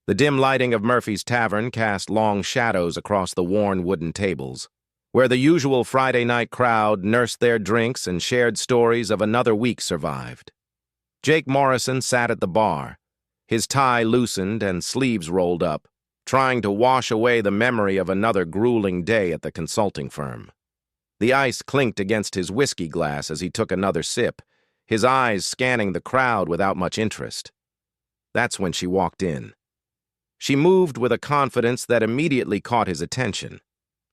The dim lighting of Murphy's Tavern cast long shadows across the worn wooden tables, where the usual Friday night crowd nursed their drinks and shared stories of another week survived. Jake Morrison sat at the bar, his tie loosened and sleeves rolled up, trying to wash away the memory of another grueling day at the consulting firm. The ice clinked against his whiskey glass as he took another sip, his eyes scanning the crowd without much interest. That's when she walked in. She moved with a confidence that immediately caught his attention.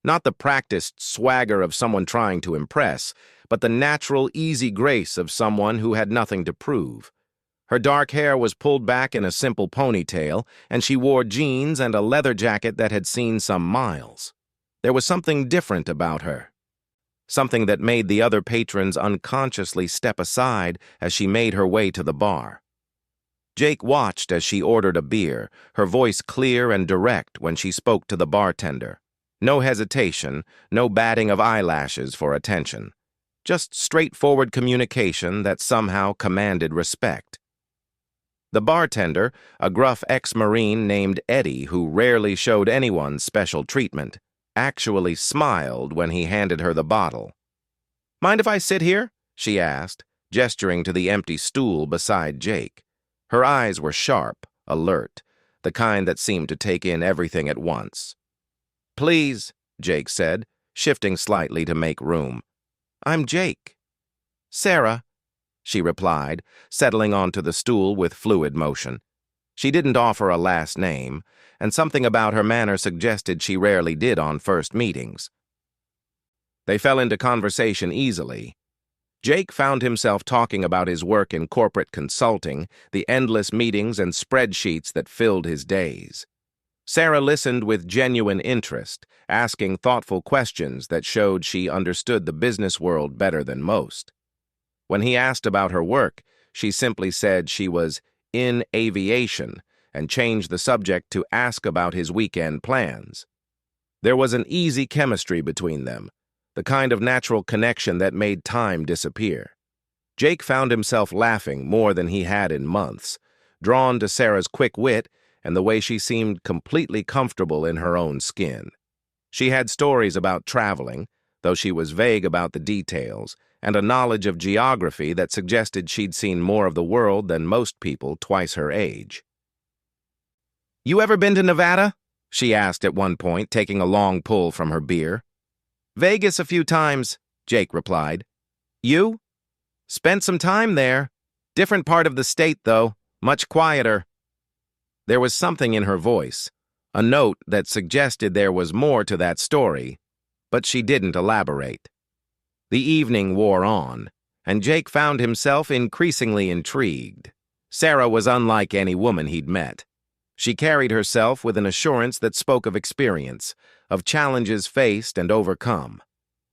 Not the practiced swagger of someone trying to impress, but the natural, easy grace of someone who had nothing to prove. Her dark hair was pulled back in a simple ponytail, and she wore jeans and a leather jacket that had seen some miles. There was something different about her. Something that made the other patrons unconsciously step aside as she made her way to the bar. Jake watched as she ordered a beer, her voice clear and direct when she spoke to the bartender. No hesitation, no batting of eyelashes for attention. Just straightforward communication that somehow commanded respect. The bartender, a gruff ex-Marine named Eddie who rarely showed anyone special treatment, actually smiled when he handed her the bottle. "Mind if I sit here?" she asked, gesturing to the empty stool beside Jake. Her eyes were sharp, alert, the kind that seemed to take in everything at once. "Please," Jake said, shifting slightly to make room. "I'm Jake." "Sarah," she replied, settling onto the stool with fluid motion. She didn't offer a last name, and something about her manner suggested she rarely did on first meetings. They fell into conversation easily. Jake found himself talking about his work in corporate consulting, the endless meetings and spreadsheets that filled his days. Sarah listened with genuine interest, asking thoughtful questions that showed she understood the business world better than most. When he asked about her work, she simply said she was in aviation and changed the subject to ask about his weekend plans. There was an easy chemistry between them, the kind of natural connection that made time disappear. Jake found himself laughing more than he had in months, drawn to Sarah's quick wit and the way she seemed completely comfortable in her own skin. She had stories about traveling, though she was vague about the details, and a knowledge of geography that suggested she'd seen more of the world than most people twice her age. "You ever been to Nevada?" she asked at one point, taking a long pull from her beer. "Vegas a few times," Jake replied. "You?" "Spent some time there. Different part of the state, though. Much quieter." There was something in her voice, a note that suggested there was more to that story, but she didn't elaborate. The evening wore on, and Jake found himself increasingly intrigued. Sarah was unlike any woman he'd met. She carried herself with an assurance that spoke of experience, of challenges faced and overcome.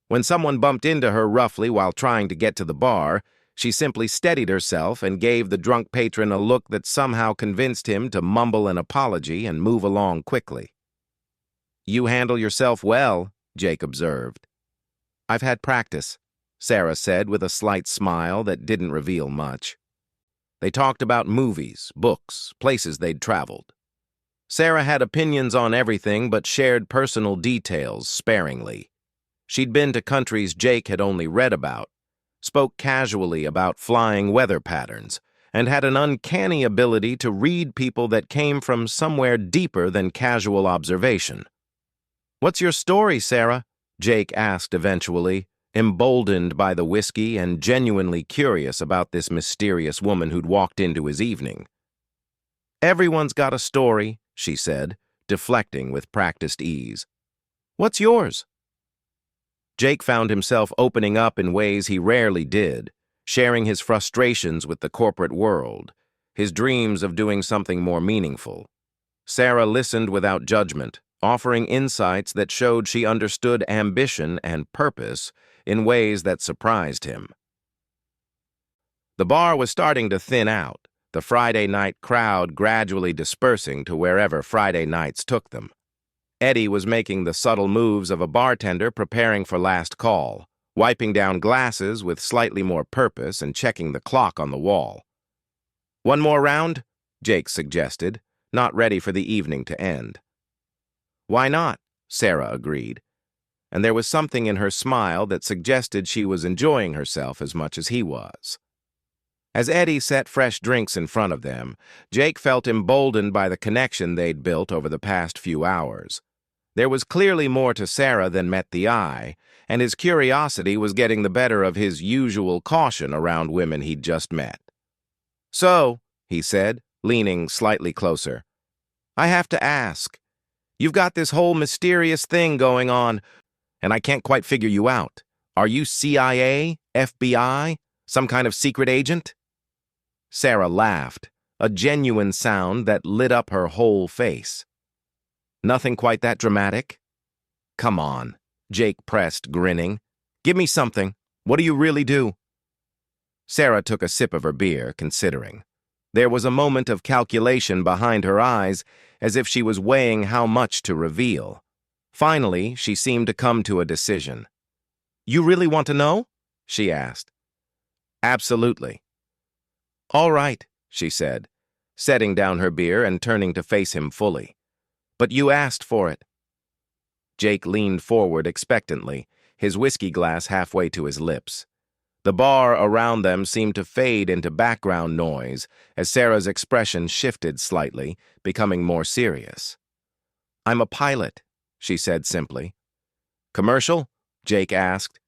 When someone bumped into her roughly while trying to get to the bar, she simply steadied herself and gave the drunk patron a look that somehow convinced him to mumble an apology and move along quickly. "You handle yourself well," Jake observed. "I've had practice," Sarah said with a slight smile that didn't reveal much. They talked about movies, books, places they'd traveled. Sarah had opinions on everything but shared personal details sparingly. She'd been to countries Jake had only read about, spoke casually about flying weather patterns, and had an uncanny ability to read people that came from somewhere deeper than casual observation. "What's your story, Sarah?" Jake asked eventually, emboldened by the whiskey and genuinely curious about this mysterious woman who'd walked into his evening. "Everyone's got a story," she said, deflecting with practiced ease. "What's yours?" Jake found himself opening up in ways he rarely did, sharing his frustrations with the corporate world, his dreams of doing something more meaningful. Sarah listened without judgment, offering insights that showed she understood ambition and purpose in ways that surprised him. The bar was starting to thin out, the Friday night crowd gradually dispersing to wherever Friday nights took them. Eddie was making the subtle moves of a bartender preparing for last call, wiping down glasses with slightly more purpose and checking the clock on the wall. "One more round?" Jake suggested, not ready for the evening to end. "Why not?" Sarah agreed, and there was something in her smile that suggested she was enjoying herself as much as he was. As Eddie set fresh drinks in front of them, Jake felt emboldened by the connection they'd built over the past few hours. There was clearly more to Sarah than met the eye, and his curiosity was getting the better of his usual caution around women he'd just met. "So," he said, leaning slightly closer, "I have to ask. You've got this whole mysterious thing going on, and I can't quite figure you out. Are you CIA, FBI, some kind of secret agent?" Sarah laughed, a genuine sound that lit up her whole face. "Nothing quite that dramatic?" "Come on," Jake pressed, grinning. "Give me something. What do you really do?" Sarah took a sip of her beer, considering. There was a moment of calculation behind her eyes, as if she was weighing how much to reveal. Finally, she seemed to come to a decision. "You really want to know?" she asked. "Absolutely." "All right," she said, setting down her beer and turning to face him fully. "But you asked for it." Jake leaned forward expectantly, his whiskey glass halfway to his lips. The bar around them seemed to fade into background noise as Sarah's expression shifted slightly, becoming more serious. "I'm a pilot," she said simply. "Commercial?" Jake asked,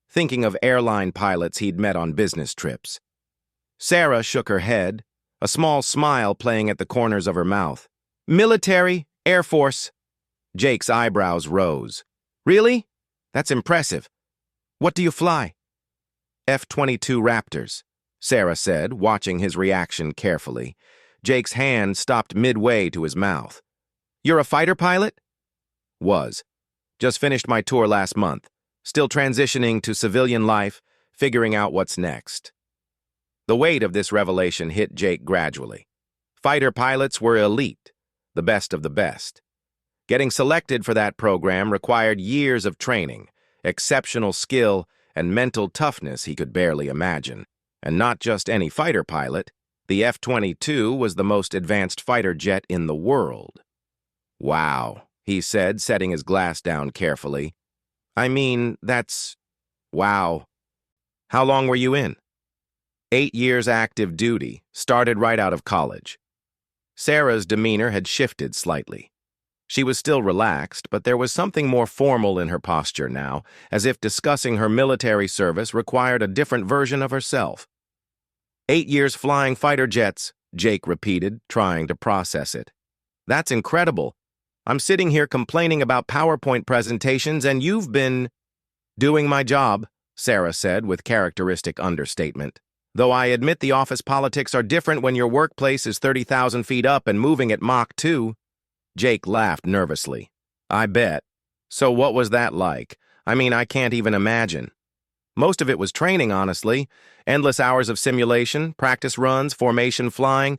thinking of airline pilots he'd met on business trips. Sarah shook her head, a small smile playing at the corners of her mouth. "Military, Air Force." Jake's eyebrows rose. "Really? That's impressive. What do you fly?" F-22 Raptors, Sarah said, watching his reaction carefully. Jake's hand stopped midway to his mouth. "You're a fighter pilot?" "Was. Just finished my tour last month. Still transitioning to civilian life, figuring out what's next." The weight of this revelation hit Jake gradually. Fighter pilots were elite, the best of the best. Getting selected for that program required years of training, exceptional skill, and mental toughness he could barely imagine. And not just any fighter pilot, the F-22 was the most advanced fighter jet in the world. "Wow," he said, setting his glass down carefully. "I mean, that's... wow. How long were you in?" 8 years active duty, started right out of college." Sarah's demeanor had shifted slightly. She was still relaxed, but there was something more formal in her posture now, as if discussing her military service required a different version of herself. 8 years flying fighter jets," Jake repeated, trying to process it. "That's incredible. I'm sitting here complaining about PowerPoint presentations, and you've been..." "Doing my job," Sarah said with characteristic understatement. "Though I admit the office politics are different when your workplace is 30,000 feet up and moving at Mach 2. Jake laughed nervously. "I bet. So what was that like? I mean, I can't even imagine." "Most of it was training, honestly. Endless hours of simulation, practice runs, formation flying.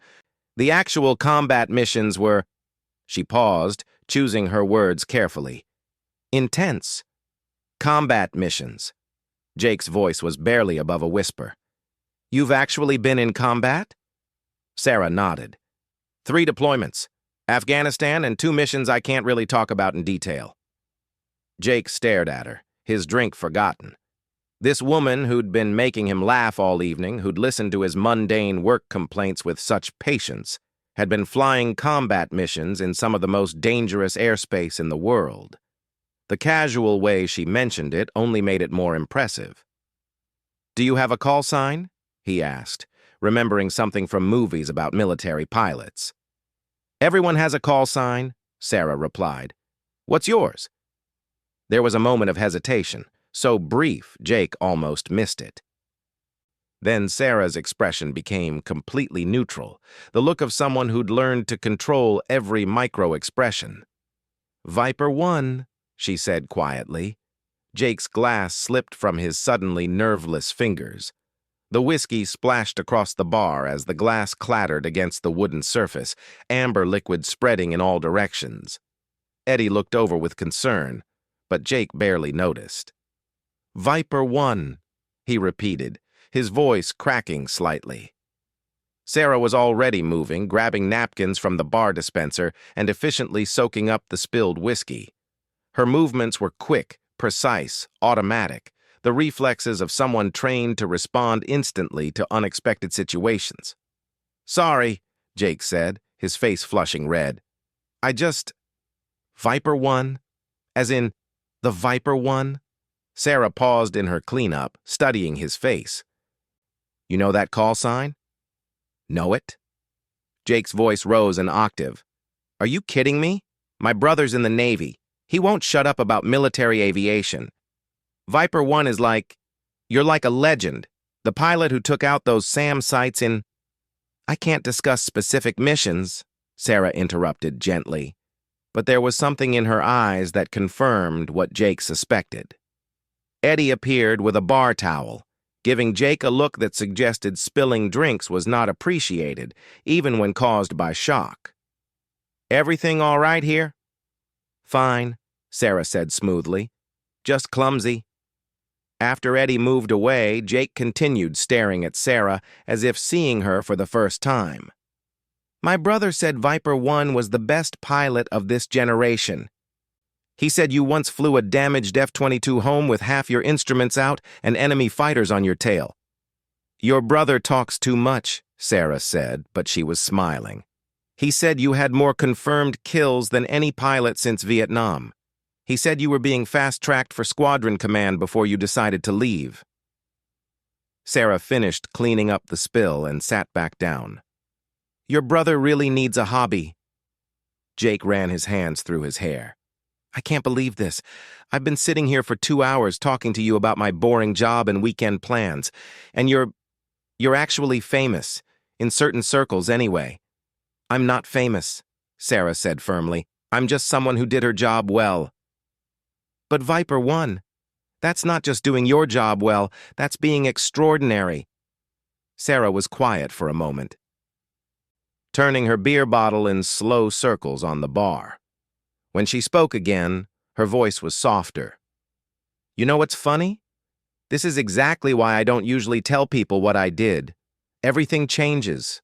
The actual combat missions were..." She paused, choosing her words carefully. "Intense. Combat missions." Jake's voice was barely above a whisper. "You've actually been in combat?" Sarah nodded. 3 deployments. Afghanistan and 2 missions I can't really talk about in detail." Jake stared at her, his drink forgotten. This woman who'd been making him laugh all evening, who'd listened to his mundane work complaints with such patience, had been flying combat missions in some of the most dangerous airspace in the world. The casual way she mentioned it only made it more impressive. "Do you have a call sign?" he asked, remembering something from movies about military pilots. "Everyone has a call sign," Sarah replied. "What's yours?" There was a moment of hesitation, so brief Jake almost missed it. Then Sarah's expression became completely neutral, the look of someone who'd learned to control every micro-expression. "Viper 1, she said quietly. Jake's glass slipped from his suddenly nerveless fingers. The whiskey splashed across the bar as the glass clattered against the wooden surface, amber liquid spreading in all directions. Eddie looked over with concern, but Jake barely noticed. "Viper 1, he repeated, his voice cracking slightly. Sarah was already moving, grabbing napkins from the bar dispenser and efficiently soaking up the spilled whiskey. Her movements were quick, precise, automatic, the reflexes of someone trained to respond instantly to unexpected situations. "Sorry," Jake said, his face flushing red. "I just—" "Viper One? As in, the Viper One?" Sarah paused in her cleanup, studying his face. "You know that call sign?" "Know it?" Jake's voice rose an octave. "Are you kidding me? My brother's in the Navy. He won't shut up about military aviation. Viper One is like— you're like a legend. The pilot who took out those SAM sites in—" "I can't discuss specific missions," Sarah interrupted gently, but there was something in her eyes that confirmed what Jake suspected. Eddie appeared with a bar towel, giving Jake a look that suggested spilling drinks was not appreciated, even when caused by shock. "Everything all right here?" "Fine," Sarah said smoothly. "Just clumsy." After Eddie moved away, Jake continued staring at Sarah as if seeing her for the first time. "My brother said Viper One was the best pilot of this generation. He said you once flew a damaged F-22 home with half your instruments out and enemy fighters on your tail." "Your brother talks too much," Sarah said, but she was smiling. "He said you had more confirmed kills than any pilot since Vietnam. He said you were being fast-tracked for squadron command before you decided to leave." Sarah finished cleaning up the spill and sat back down. "Your brother really needs a hobby." Jake ran his hands through his hair. "I can't believe this. I've been sitting here for 2 hours talking to you about my boring job and weekend plans, and you're actually famous, in certain circles anyway." "I'm not famous," Sarah said firmly. "I'm just someone who did her job well." "But Viper One, that's not just doing your job well, that's being extraordinary." Sarah was quiet for a moment, turning her beer bottle in slow circles on the bar. When she spoke again, her voice was softer. "You know what's funny? This is exactly why I don't usually tell people what I did. Everything changes.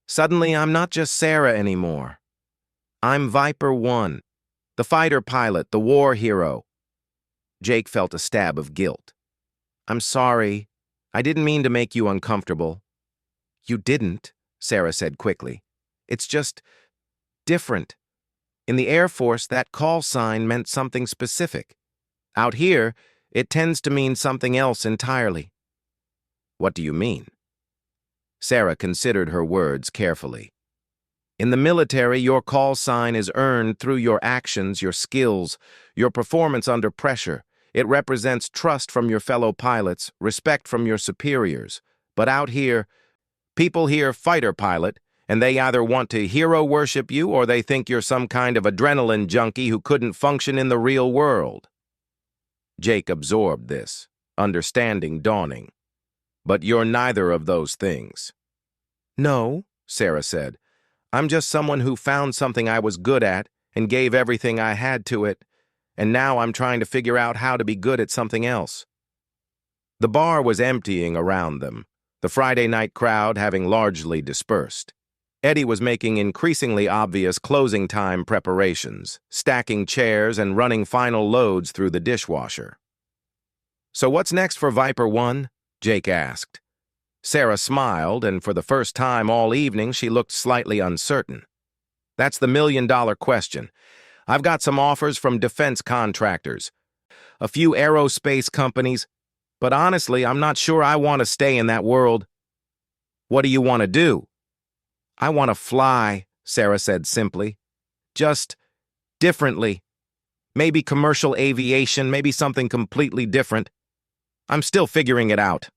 Suddenly, I'm not just Sarah anymore. I'm Viper One, the fighter pilot, the war hero." Jake felt a stab of guilt. "I'm sorry. I didn't mean to make you uncomfortable." "You didn't," Sarah said quickly. "It's just different. In the Air Force, that call sign meant something specific. Out here, it tends to mean something else entirely." "What do you mean?" Sarah considered her words carefully. "In the military, your call sign is earned through your actions, your skills, your performance under pressure. It represents trust from your fellow pilots, respect from your superiors. But out here, people hear fighter pilot, and they either want to hero worship you or they think you're some kind of adrenaline junkie who couldn't function in the real world." Jake absorbed this, understanding dawning. "But you're neither of those things." "No," Sarah said. "I'm just someone who found something I was good at and gave everything I had to it, and now I'm trying to figure out how to be good at something else." The bar was emptying around them, the Friday night crowd having largely dispersed. Eddie was making increasingly obvious closing time preparations, stacking chairs and running final loads through the dishwasher. "So what's next for Viper One?" Jake asked. Sarah smiled, and for the first time all evening she looked slightly uncertain. "That's the million-dollar question. I've got some offers from defense contractors, a few aerospace companies, but honestly, I'm not sure I want to stay in that world." "What do you want to do?" "I want to fly," Sarah said simply. "Just differently. Maybe commercial aviation, maybe something completely different. I'm still figuring it out."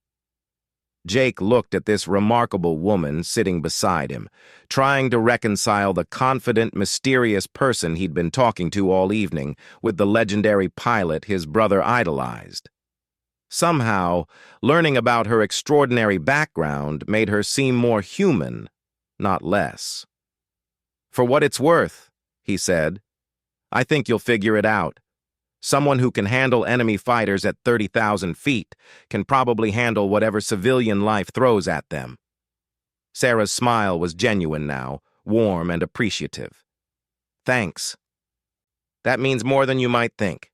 Jake looked at this remarkable woman sitting beside him, trying to reconcile the confident, mysterious person he'd been talking to all evening with the legendary pilot his brother idolized. Somehow, learning about her extraordinary background made her seem more human, not less. "For what it's worth," he said, "I think you'll figure it out. Someone who can handle enemy fighters at 30,000 feet can probably handle whatever civilian life throws at them." Sarah's smile was genuine now, warm and appreciative. Thanks. That means more than you might think.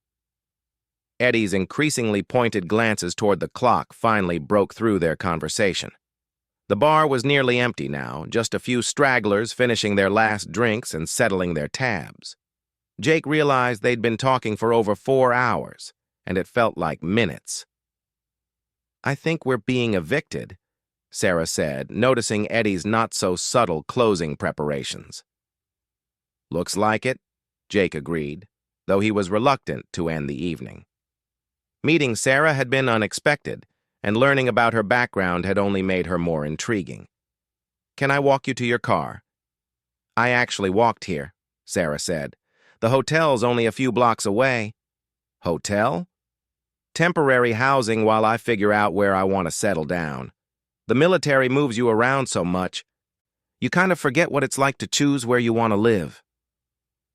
Eddie's increasingly pointed glances toward the clock finally broke through their conversation. The bar was nearly empty now, just a few stragglers finishing their last drinks and settling their tabs. Jake realized they'd been talking for over 4 hours, and it felt like minutes. I think we're being evicted, Sarah said, noticing Eddie's not-so-subtle closing preparations. Looks like it, Jake agreed, though he was reluctant to end the evening. Meeting Sarah had been unexpected, and learning about her background had only made her more intriguing. Can I walk you to your car? I actually walked here, Sarah said. The hotel's only a few blocks away. Hotel? Temporary housing while I figure out where I want to settle down. The military moves you around so much, you kind of forget what it's like to choose where you want to live.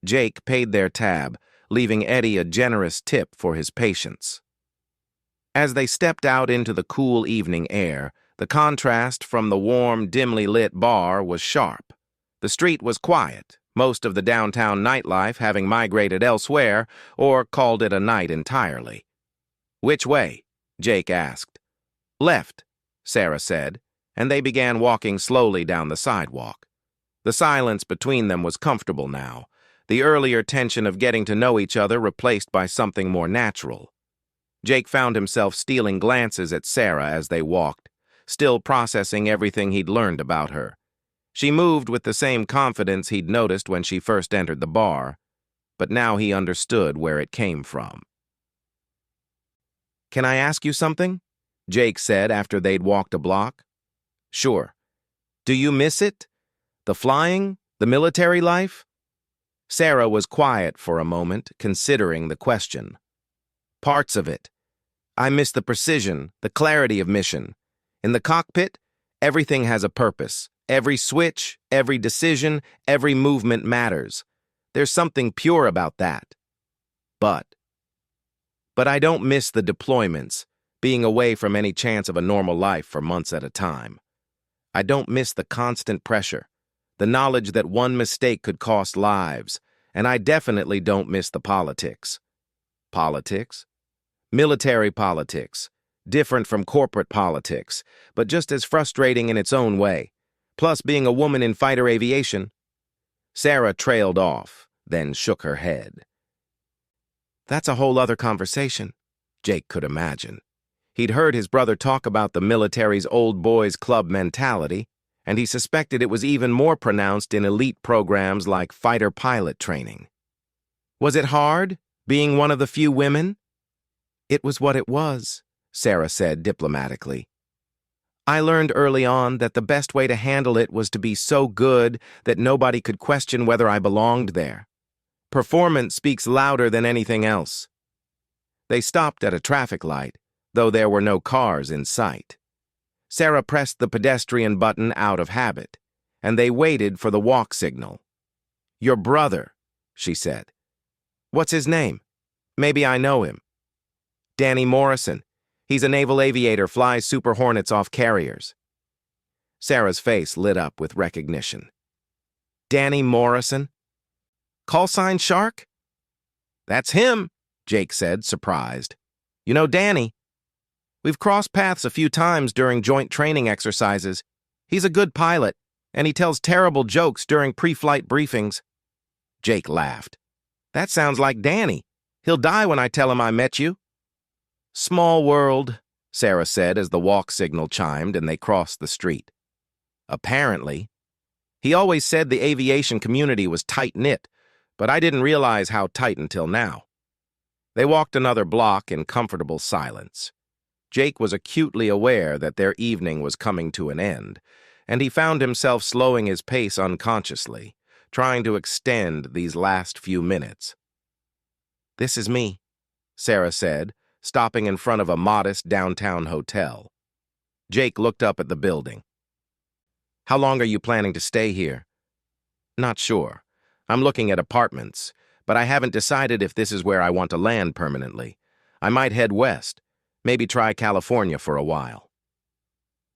Jake paid their tab, leaving Eddie a generous tip for his patience. As they stepped out into the cool evening air, the contrast from the warm, dimly lit bar was sharp. The street was quiet, most of the downtown nightlife having migrated elsewhere or called it a night entirely. Which way? Jake asked. Left, Sarah said, and they began walking slowly down the sidewalk. The silence between them was comfortable now, the earlier tension of getting to know each other replaced by something more natural. Jake found himself stealing glances at Sarah as they walked, still processing everything he'd learned about her. She moved with the same confidence he'd noticed when she first entered the bar, but now he understood where it came from. Can I ask you something? Jake said after they'd walked a block. Sure. Do you miss it? The flying? The military life? Sarah was quiet for a moment, considering the question. Parts of it. I miss the precision, the clarity of mission. In the cockpit, everything has a purpose. Every switch, every decision, every movement matters. There's something pure about that. But I don't miss the deployments, being away from any chance of a normal life for months at a time. I don't miss the constant pressure, the knowledge that one mistake could cost lives, and I definitely don't miss the politics. Politics? Military politics, different from corporate politics, but just as frustrating in its own way. Plus being a woman in fighter aviation. Sarah trailed off, then shook her head. That's a whole other conversation, Jake could imagine. He'd heard his brother talk about the military's old boys club mentality, and he suspected it was even more pronounced in elite programs like fighter pilot training. Was it hard, being one of the few women? It was what it was, Sarah said diplomatically. I learned early on that the best way to handle it was to be so good that nobody could question whether I belonged there. Performance speaks louder than anything else. They stopped at a traffic light, though there were no cars in sight. Sarah pressed the pedestrian button out of habit, and they waited for the walk signal. Your brother, she said. What's his name? Maybe I know him. Danny Morrison. He's a naval aviator, flies Super Hornets off carriers. Sarah's face lit up with recognition. Danny Morrison? Call sign Shark? That's him, Jake said, surprised. You know Danny? We've crossed paths a few times during joint training exercises. He's a good pilot, and he tells terrible jokes during pre-flight briefings. Jake laughed. That sounds like Danny. He'll die when I tell him I met you. Small world, Sarah said as the walk signal chimed and they crossed the street. Apparently. He always said the aviation community was tight-knit, but I didn't realize how tight until now. They walked another block in comfortable silence. Jake was acutely aware that their evening was coming to an end, and he found himself slowing his pace unconsciously, trying to extend these last few minutes. This is me, Sarah said, stopping in front of a modest downtown hotel. Jake looked up at the building. How long are you planning to stay here? Not sure. I'm looking at apartments, but I haven't decided if this is where I want to land permanently. I might head west, maybe try California for a while.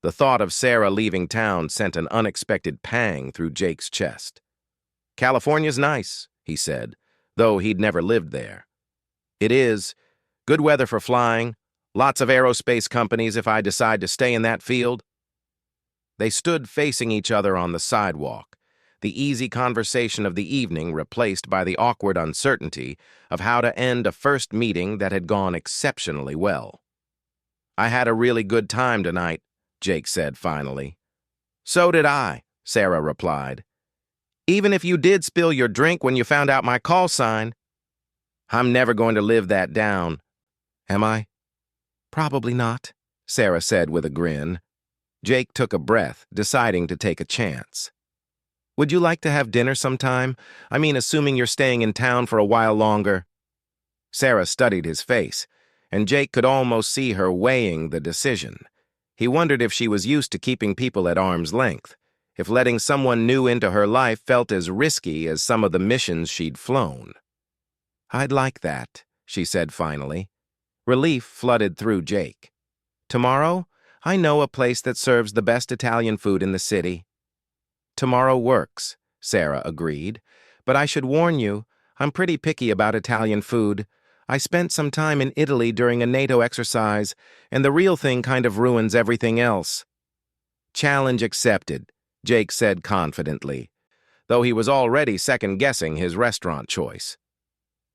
The thought of Sarah leaving town sent an unexpected pang through Jake's chest. "California's nice," he said, though he'd never lived there. "It is. Good weather for flying. Lots of aerospace companies if I decide to stay in that field." They stood facing each other on the sidewalk, the easy conversation of the evening replaced by the awkward uncertainty of how to end a first meeting that had gone exceptionally well. "I had a really good time tonight," Jake said finally. "So did I," Sarah replied. "Even if you did spill your drink when you found out my call sign." "I'm never going to live that down." "Am I?" "Probably not," Sarah said with a grin. Jake took a breath, deciding to take a chance. "Would you like to have dinner sometime? I mean, assuming you're staying in town for a while longer." Sarah studied his face, and Jake could almost see her weighing the decision. He wondered if she was used to keeping people at arm's length, if letting someone new into her life felt as risky as some of the missions she'd flown. "I'd like that," she said finally. Relief flooded through Jake. "Tomorrow, I know a place that serves the best Italian food in the city." "Tomorrow works," Sarah agreed. "But I should warn you, I'm pretty picky about Italian food. I spent some time in Italy during a NATO exercise, and the real thing kind of ruins everything else." "Challenge accepted," Jake said confidently, though he was already second-guessing his restaurant choice.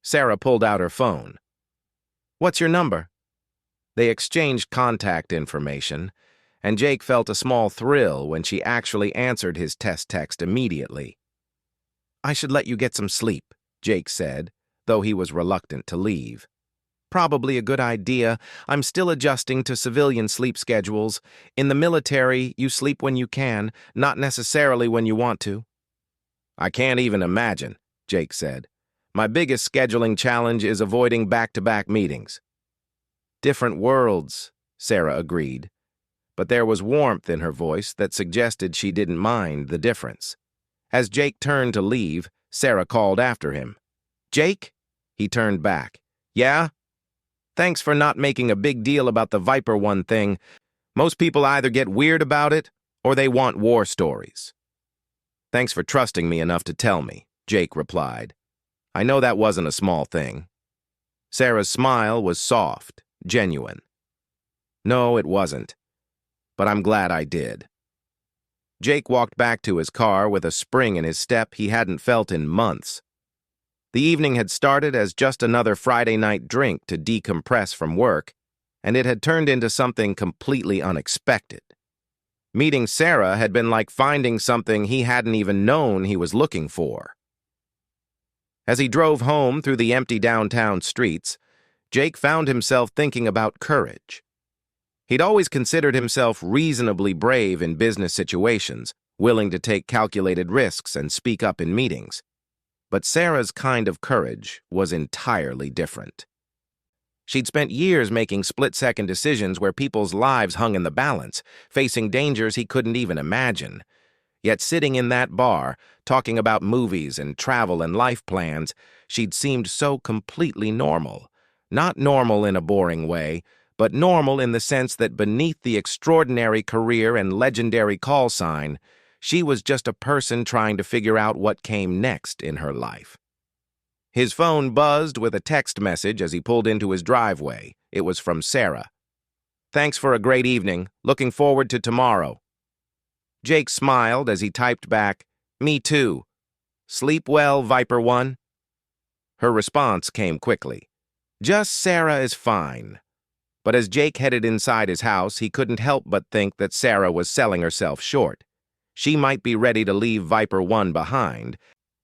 Sarah pulled out her phone. "What's your number?" They exchanged contact information, and Jake felt a small thrill when she actually answered his test text immediately. "I should let you get some sleep," Jake said, though he was reluctant to leave. "Probably a good idea. I'm still adjusting to civilian sleep schedules. In the military, you sleep when you can, not necessarily when you want to." "I can't even imagine," Jake said. "My biggest scheduling challenge is avoiding back-to-back meetings." "Different worlds," Sarah agreed. But there was warmth in her voice that suggested she didn't mind the difference. As Jake turned to leave, Sarah called after him. "Jake?" He turned back. "Yeah? Thanks for not making a big deal about the Viper One thing. Most people either get weird about it, or they want war stories." "Thanks for trusting me enough to tell me," Jake replied. "I know that wasn't a small thing." Sarah's smile was soft, genuine. "No, it wasn't. But I'm glad I did." Jake walked back to his car with a spring in his step he hadn't felt in months. The evening had started as just another Friday night drink to decompress from work, and it had turned into something completely unexpected. Meeting Sarah had been like finding something he hadn't even known he was looking for. As he drove home through the empty downtown streets, Jake found himself thinking about courage. He'd always considered himself reasonably brave in business situations, willing to take calculated risks and speak up in meetings. But Sarah's kind of courage was entirely different. She'd spent years making split-second decisions where people's lives hung in the balance, facing dangers he couldn't even imagine. Yet sitting in that bar, talking about movies and travel and life plans, she'd seemed so completely normal. Not normal in a boring way, but normal in the sense that beneath the extraordinary career and legendary call sign, she was just a person trying to figure out what came next in her life. His phone buzzed with a text message as he pulled into his driveway. It was from Sarah. "Thanks for a great evening. Looking forward to tomorrow." Jake smiled as he typed back, "Me too. Sleep well, Viper One." Her response came quickly. "Just Sarah is fine." But as Jake headed inside his house, he couldn't help but think that Sarah was selling herself short. She might be ready to leave Viper One behind,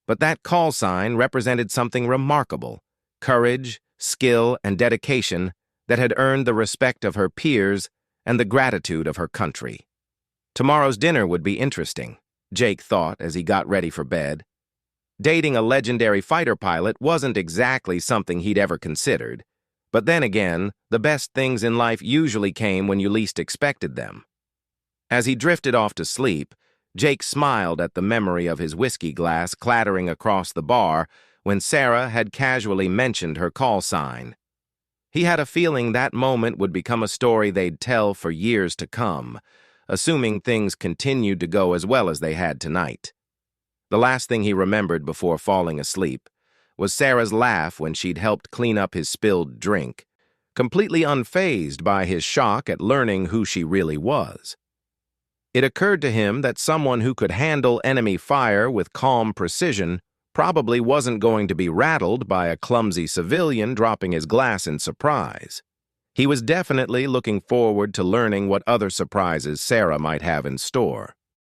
but that call sign represented something remarkable: courage, skill, and dedication that had earned the respect of her peers and the gratitude of her country. Tomorrow's dinner would be interesting, Jake thought as he got ready for bed. Dating a legendary fighter pilot wasn't exactly something he'd ever considered, but then again, the best things in life usually came when you least expected them. As he drifted off to sleep, Jake smiled at the memory of his whiskey glass clattering across the bar when Sarah had casually mentioned her call sign. He had a feeling that moment would become a story they'd tell for years to come, assuming things continued to go as well as they had tonight. The last thing he remembered before falling asleep was Sarah's laugh when she'd helped clean up his spilled drink, completely unfazed by his shock at learning who she really was. It occurred to him that someone who could handle enemy fire with calm precision probably wasn't going to be rattled by a clumsy civilian dropping his glass in surprise. He was definitely looking forward to learning what other surprises Sarah might have in store.